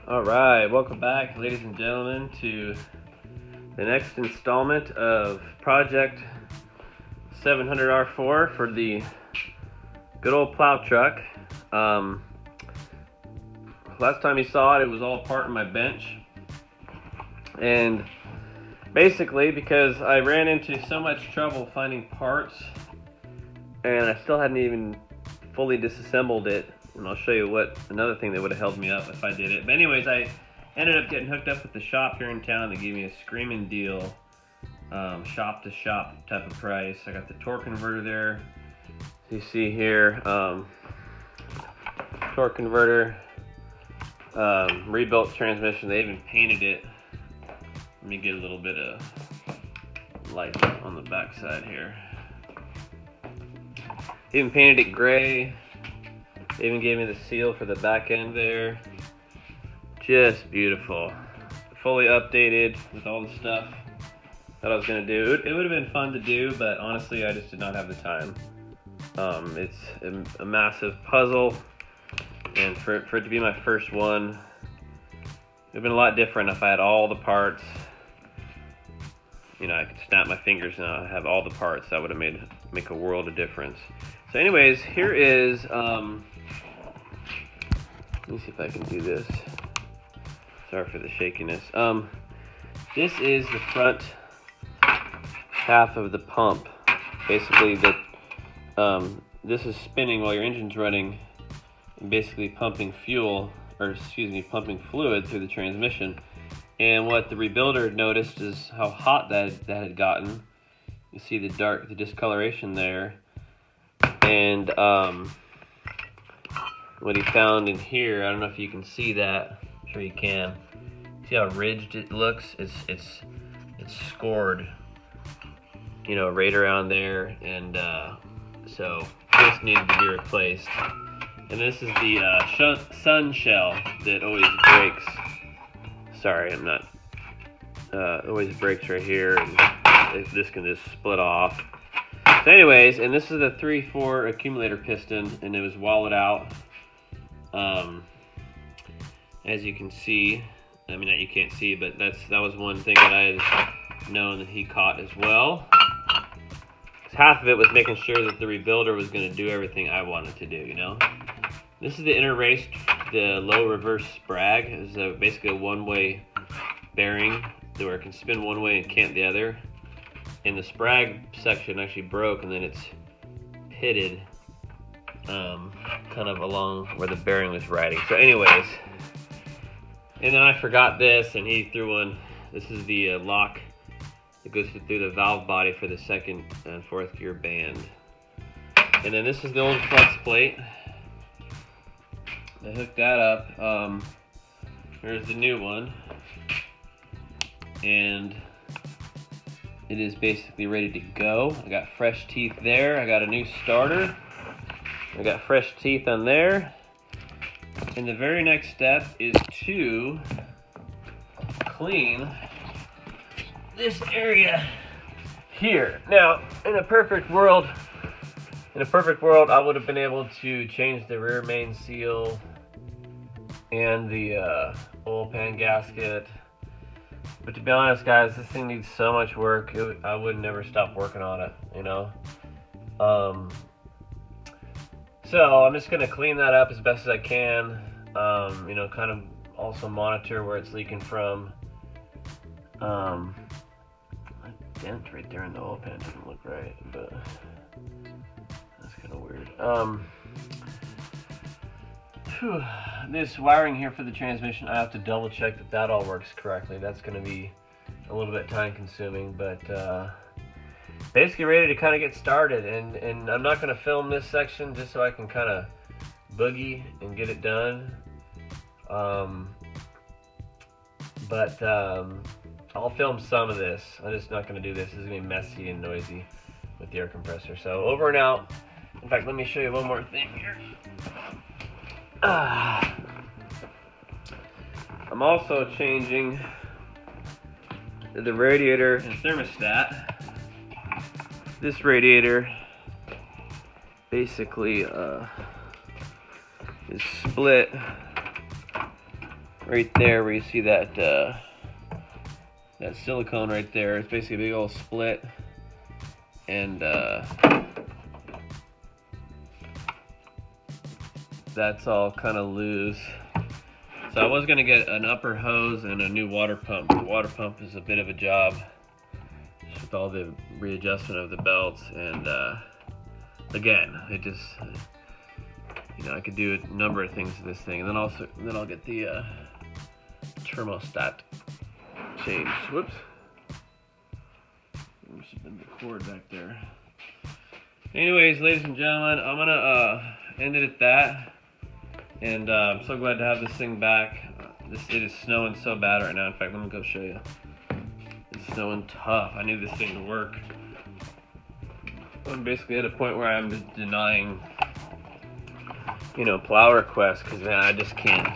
All right, welcome back, ladies and gentlemen, to the next installment of Project 700R4 for the good old plow truck. Last time you saw it, it was all apart on my bench. And basically, because I ran into so much trouble finding parts, and I still hadn't even fully disassembled it, and I'll show you what another thing that would have held me up if I did it. But anyways, I ended up getting hooked up with the shop here in town. They gave me a screaming deal, shop to shop type of price. I got the torque converter there. You see here, torque converter, rebuilt transmission. They even painted it. Let me get a little bit of light on the back side here. Even painted it gray. They even gave me the seal for the back end there. Just beautiful. Fully updated with all the stuff that I was going to do. It would have been fun to do, but honestly, I just did not have the time. It's a massive puzzle, and for it to be my first one, it would have been a lot different if I had all the parts. You know, I could snap my fingers and I have all the parts. That would have make a world of difference. So anyways, here is, let me see if I can do this. Sorry for the shakiness. This is the front half of the pump. Basically, this is spinning while your engine's running and basically pumping pumping fluid through the transmission. And what the rebuilder had noticed is how hot that had gotten. You see the discoloration there. And what he found in here, I don't know if you can see that. I'm sure you can. See how ridged it looks? It's scored, you know, right around there. And so this needed to be replaced. And this is the sun shell that always breaks. Sorry, I'm not. Always breaks right here, and this can just split off. So anyways, and this is the 3/4 accumulator piston, and it was walled out. As you can see, I mean, you can't see, but that was one thing that I had known that he caught as well. Half of it was making sure that the rebuilder was going to do everything I wanted to do, you know. This is the inner race, the low reverse sprag. It's basically a one-way bearing where it can spin one way and can't the other. And the sprag section actually broke, and then it's pitted kind of along where the bearing was riding. So anyways, and then I forgot this, and he threw one. This is the lock that goes through the valve body for the second and fourth gear band. And then this is the old flex plate. I hooked that up. Here's the new one, and it is basically ready to go. I got fresh teeth there. I got a new starter. I got fresh teeth on there. And the very next step is to clean this area here. Now, in a perfect world, I would have been able to change the rear main seal and the oil pan gasket. But to be honest, guys, this thing needs so much work. I would never stop working on it, you know. So I'm just gonna clean that up as best as I can. You know, kind of also monitor where it's leaking from. A dent right there in the oil pan doesn't look right, but that's kind of weird. This wiring here for the transmission, I have to double check that all works correctly. That's going to be a little bit time consuming, but basically ready to kind of get started. And I'm not going to film this section just so I can kind of boogie and get it done. But I'll film some of this. I'm just not going to do this. This is going to be messy and noisy with the air compressor. So over and out. In fact, let me show you one more thing here. I'm also changing the radiator and thermostat. This radiator basically is split right there where you see that that silicone right there. It's basically a big old split, and that's all kind of loose. So I was gonna get an upper hose and a new water pump. The water pump is a bit of a job just with all the readjustment of the belts, and again, it just, you know, I could do a number of things to this thing, and then I'll get the thermostat changed. Whoops. There should have been the cord back there. Anyways, ladies and gentlemen, I'm gonna end it at that. And I'm so glad to have this thing back. It is snowing so bad right now. In fact, let me go show you. It's snowing tough. I need this thing to work. I'm basically at a point where I'm just denying, you know, plow requests, because man, I just can't.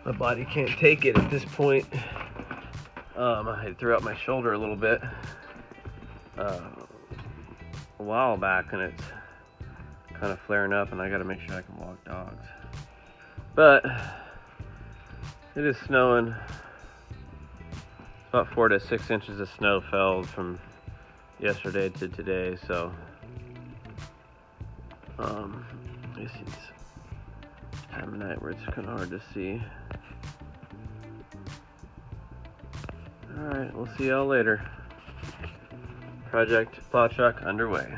My body can't take it at this point. I threw out my shoulder a little bit a while back, and it's kind of flaring up, and I got to make sure I can walk dogs. But it is snowing. About 4 to 6 inches of snow fell from yesterday to today, so this is time of night where it's kind of hard to see. All right, we'll see y'all later. Project Plow Truck underway.